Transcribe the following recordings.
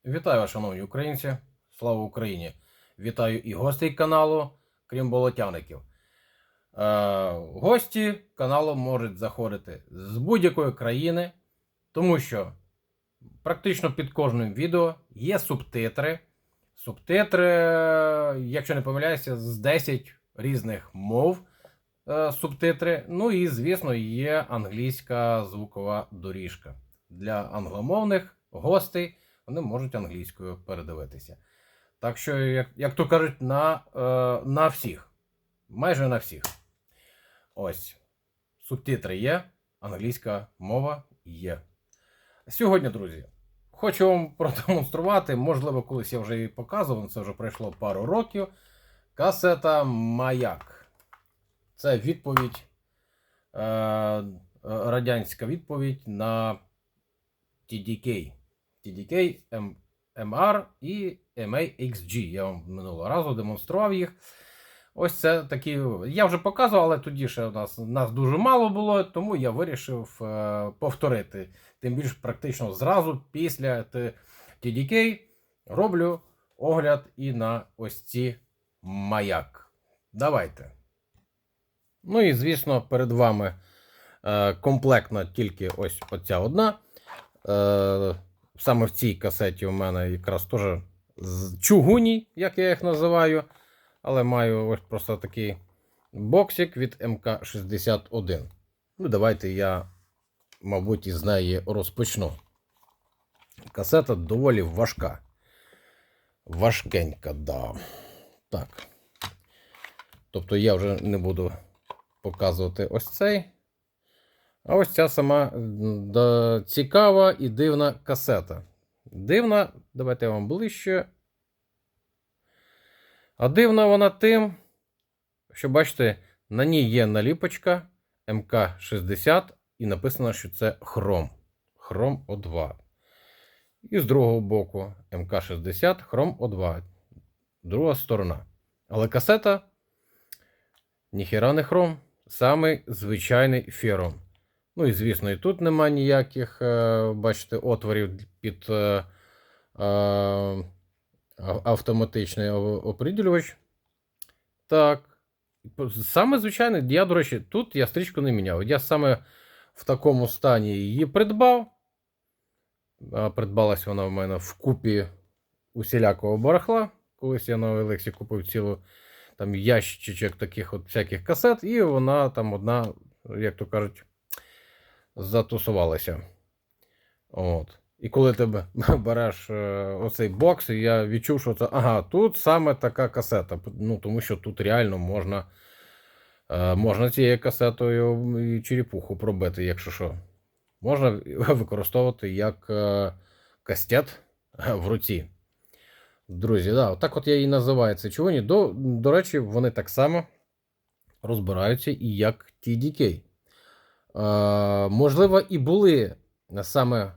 Вітаю вас, шановні українці! Слава Україні! Вітаю і гостей каналу, крім болотяників. Гості каналу можуть заходити з будь-якої країни, тому що практично під кожним відео є субтитри. Субтитри, якщо не помиляюся, з 10 різних мов субтитри. Ну і, звісно, є англійська звукова доріжка. Для англомовних гостей вони можуть англійською передивитися. Так що, як то кажуть, на всіх. Майже на всіх. Ось. Субтитри є, англійська мова є. Сьогодні, друзі, хочу вам продемонструвати, можливо, колись я вже її показував, це вже пройшло пару років. Касета «Маяк». Це відповідь, радянська відповідь на TDK. TDK, MR і MAXG. Я вам минулого разу демонстрував їх. Ось це такі. Я вже показував, але тоді ще нас дуже мало було, тому я вирішив повторити. Тим більше практично зразу після TDK роблю огляд і на ось ці «Маяк». Давайте. Ну і, звісно, перед вами комплектна тільки ось оця одна. Саме в цій касеті у мене якраз теж чугуні, як я їх називаю. Але маю ось просто такий боксик від МК-61. Ну, давайте я, мабуть, із неї розпочну. Касета доволі важка. Важкенька, да. Так. Тобто я вже не буду показувати ось цей. А ось ця сама цікава і дивна касета. Дивна, давайте я вам ближче. А дивна вона тим, що, бачите, на ній є наліпочка МК-60 і написано, що це хром. Хром О2. І з другого боку МК-60, хром О2. Друга сторона. Але касета ніхіра не хром. Самий звичайний фером. Ну і, звісно, і тут нема ніяких, бачите, отворів під автоматичний оприділювач. Так. Саме звичайне, я, до речі, тут я стрічку не міняв. Я саме в такому стані її придбав. Придбалась вона в мене в купі усілякого барахла. Колись я на Олексі купив цілу там ящичок таких от всяких касет, і вона там одна, як то кажуть, затусувалася. От. І коли ти береш оцей бокс, я відчув, що це, ага, тут саме така касета. Ну, тому що тут реально можна цією касетою і черепуху пробити, якщо що. Можна використовувати як кастет в руці. Друзі, да, отак от я її називаю, це чугуні. До речі, вони так само розбираються і як TDK. Можливо, і були саме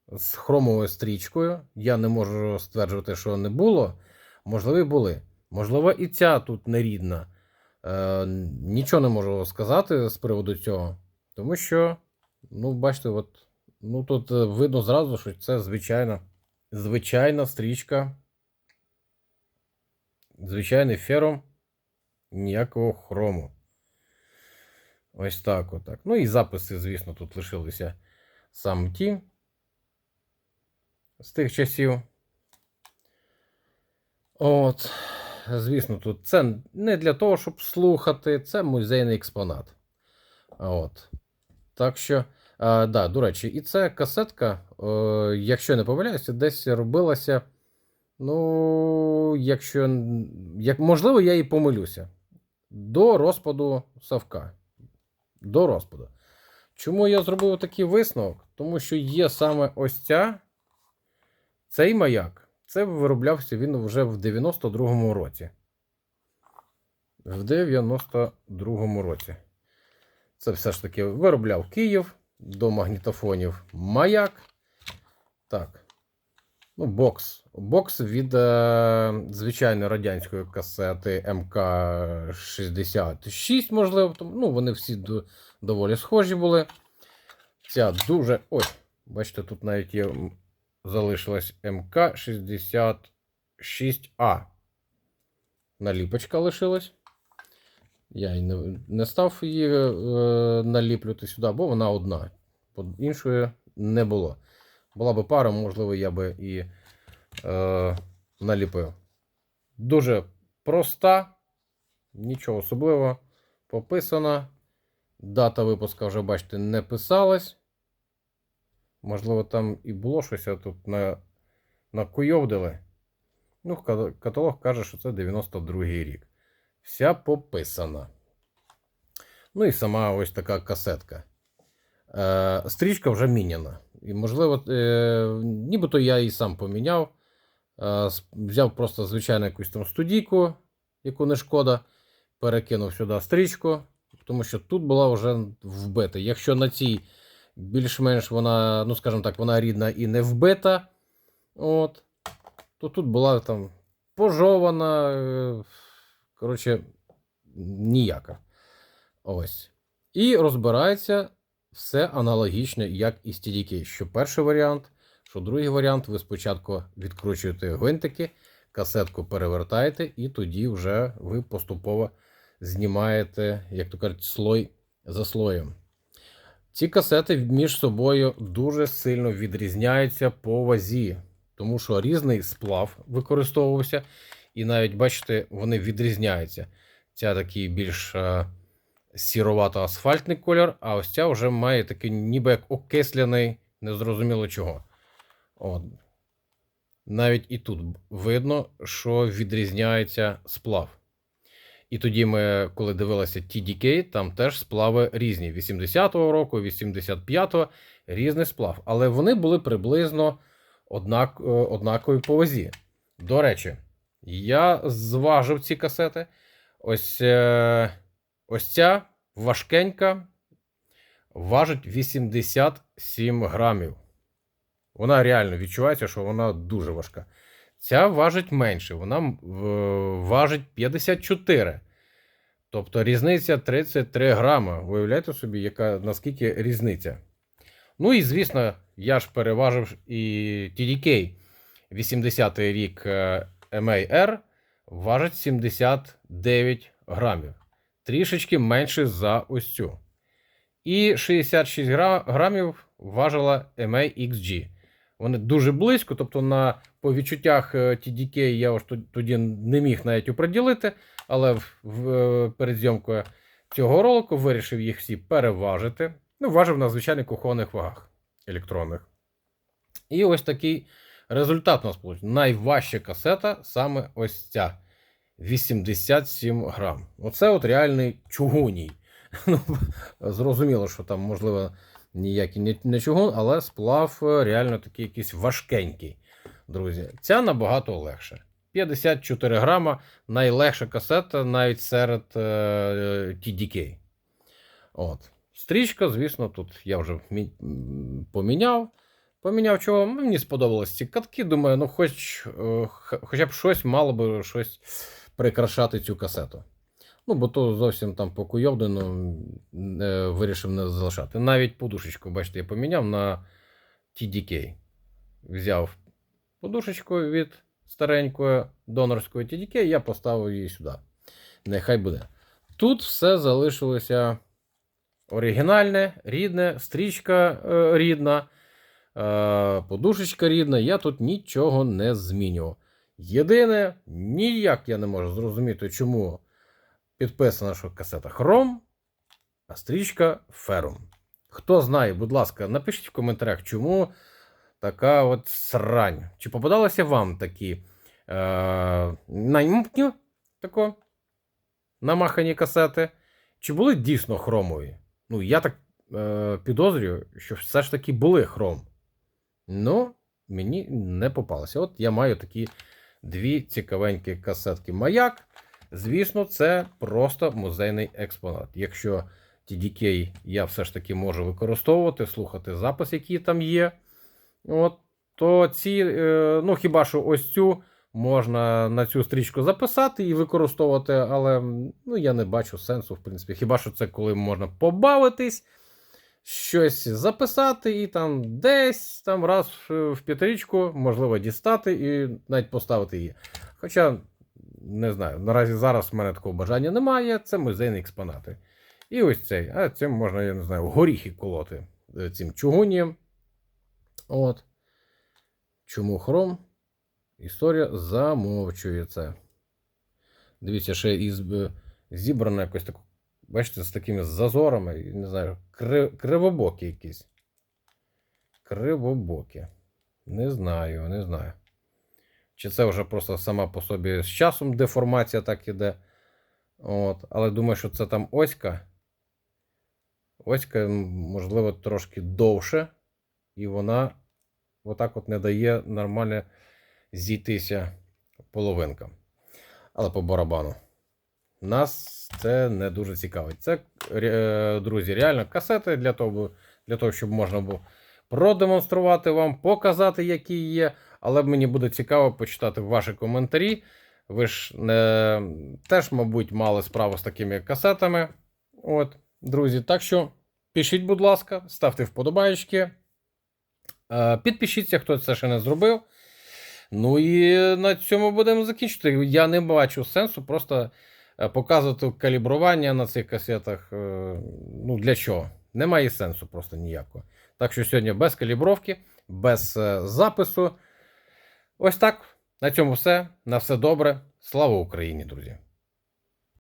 з хромовою стрічкою. Я не можу стверджувати, що не було. Можливо, і були. Можливо, і ця тут нерідна. Нічого не можу сказати з приводу цього. Тому що, ну, бачите, от, ну, тут видно зразу, що це звичайна стрічка. Звичайний фером. Ніякого хрому. Ось так отак. Ну і записи, звісно, тут лишилися саме ті з тих часів. От, звісно, тут це не для того, щоб слухати, це музейний експонат. От. Так що, да, до речі, і ця касетка, якщо не помиляюся, десь робилася, ну, можливо, я і помилюся, до розпаду Совка. До розпаду. Чому я зробив такий висновок? Тому що є саме ось цей маяк. Це вироблявся він вже в 92-му році. В 92-му році. Це все ж таки виробляв Київ до магнітофонів «Маяк». Так. Ну, бокс від звичайної радянської касети МК-66, можливо. Ну, вони всі доволі схожі були. Ця дуже... Ой, бачите, тут навіть є залишилась МК-66А. Наліпочка лишилась. Я і не став її наліплювати сюди, бо вона одна. Іншої не було. Була би пара, можливо, я би і наліпив. Дуже проста, нічого особливого. Пописана. Дата випуска вже, бачите, не писалась. Можливо, там і було щось, а тут накуйовдили. Ну, каталог каже, що це 92-й рік. Вся пописана. Ну і сама ось така касетка. Стрічка вже міняна. І, можливо, нібито я її сам поміняв. Взяв просто звичайну якусь там студійку, яку не шкода, перекинув сюди стрічку, тому що тут була вже вбита. Якщо на цій більш-менш вона, ну скажімо так, вона рідна і не вбита, от, то тут була там пожована, коротше, ніяка. Ось. І розбирається все аналогічно, як і з TDK. Що перший варіант, що другий варіант. Ви спочатку відкручуєте гвинтики, касетку перевертаєте, і тоді вже ви поступово знімаєте, як то кажуть, слой за слоєм. Ці касети між собою дуже сильно відрізняються по вазі, тому що різний сплав використовувався, і навіть, бачите, вони відрізняються. Ця такий більш сіровато-асфальтний кольор, а ось ця вже має такий ніби як окисляний, незрозуміло чого. От. Навіть і тут видно, що відрізняється сплав. І тоді ми, коли дивилися TDK, там теж сплави різні. 80-го року, 85-го, різний сплав. Але вони були приблизно однакові по вазі. До речі, я зважив ці касети. Ось ця важкенька важить 87 грамів. Вона реально відчувається, що вона дуже важка. Ця важить менше, вона важить 54. Тобто різниця 33 грама. Уявляєте собі, наскільки різниця. Ну і, звісно, я ж переважив і TDK. 80-й рік MAR важить 79 грамів. Трішечки менше за ось цю. І 66 грамів важила MA-XG. Вони дуже близько, тобто по відчуттях TDK я ось тоді не міг навіть оприділити, але перед зйомкою цього ролику вирішив їх всі переважити. Ну, важив на звичайних кухонних вагах електронних. І ось такий результат у нас вийшов. Найважча касета саме ось ця. 87 грам. Оце от реальний чугуній. Зрозуміло, що там, можливо, ніякий не чугун, але сплав реально такий якийсь важкенький, друзі. Ця набагато легше. 54 грама, найлегша касета навіть серед TDK. От. Стрічка, звісно, тут я вже поміняв. Поміняв чого? Мені сподобалось ці катки. Думаю, ну хоча б щось мало би щось прикрашати цю касету. Ну, бо то зовсім там покуйовдено вирішив не залишати. Навіть подушечку, бачите, я поміняв на TDK. Взяв подушечку від старенької донорської TDK, я поставив її сюди. Нехай буде. Тут все залишилося оригінальне, рідне, стрічка рідна, подушечка рідна, я тут нічого не змінював. Єдине, ніяк я не можу зрозуміти, чому підписана, що касета хром, а стрічка ферум. Хто знає, будь ласка, напишіть в коментарях, чому така от срань. Чи попадалися вам такі намахані касети? Чи були дійсно хромові? Ну, я так підозрюю, що все ж таки були хром. Ну, мені не попалося. От я маю такі дві цікавенькі касетки Маяк. Звісно, це просто музейний експонат. Якщо TDK я все ж таки можу використовувати, слухати запис, який там є, от, то ці, ну хіба що ось цю можна на цю стрічку записати і використовувати, але ну, я не бачу сенсу, в принципі. Хіба що це коли можна побавитись, щось записати і там десь там раз в п'ятирічку, можливо, дістати і навіть поставити її. Хоча, не знаю, наразі зараз в мене такого бажання немає, це музейні експонати. І ось цей, а цим можна, я не знаю, горіхи колоти цим чугунням. От. Чому хром? Історія замовчує це. Дивіться, ще із зібрано якось так, бачите, з такими зазорами, не знаю, кривобокі якісь. Кривобокі. Не знаю, не знаю. Чи це вже просто сама по собі з часом деформація так іде. От. Але думаю, що це там оська. Оська, можливо, трошки довше. І вона отак от не дає нормально зійтися половинкам. Але по барабану. Нас це не дуже цікавить. Це, друзі, реально касети для того, щоб можна було продемонструвати вам, показати, які є. Але мені буде цікаво почитати ваші коментарі. Ви ж теж, мабуть, мали справу з такими касетами. От, друзі, так що пишіть, будь ласка, ставте вподобайки. Підпишіться, хто це ще не зробив. Ну і на цьому будемо закінчити. Я не бачу сенсу просто показувати калібрування на цих касетах. Ну, для чого? Немає сенсу просто ніякого. Так що сьогодні без калібровки, без запису. Ось так. На цьому все. На все добре. Слава Україні, друзі!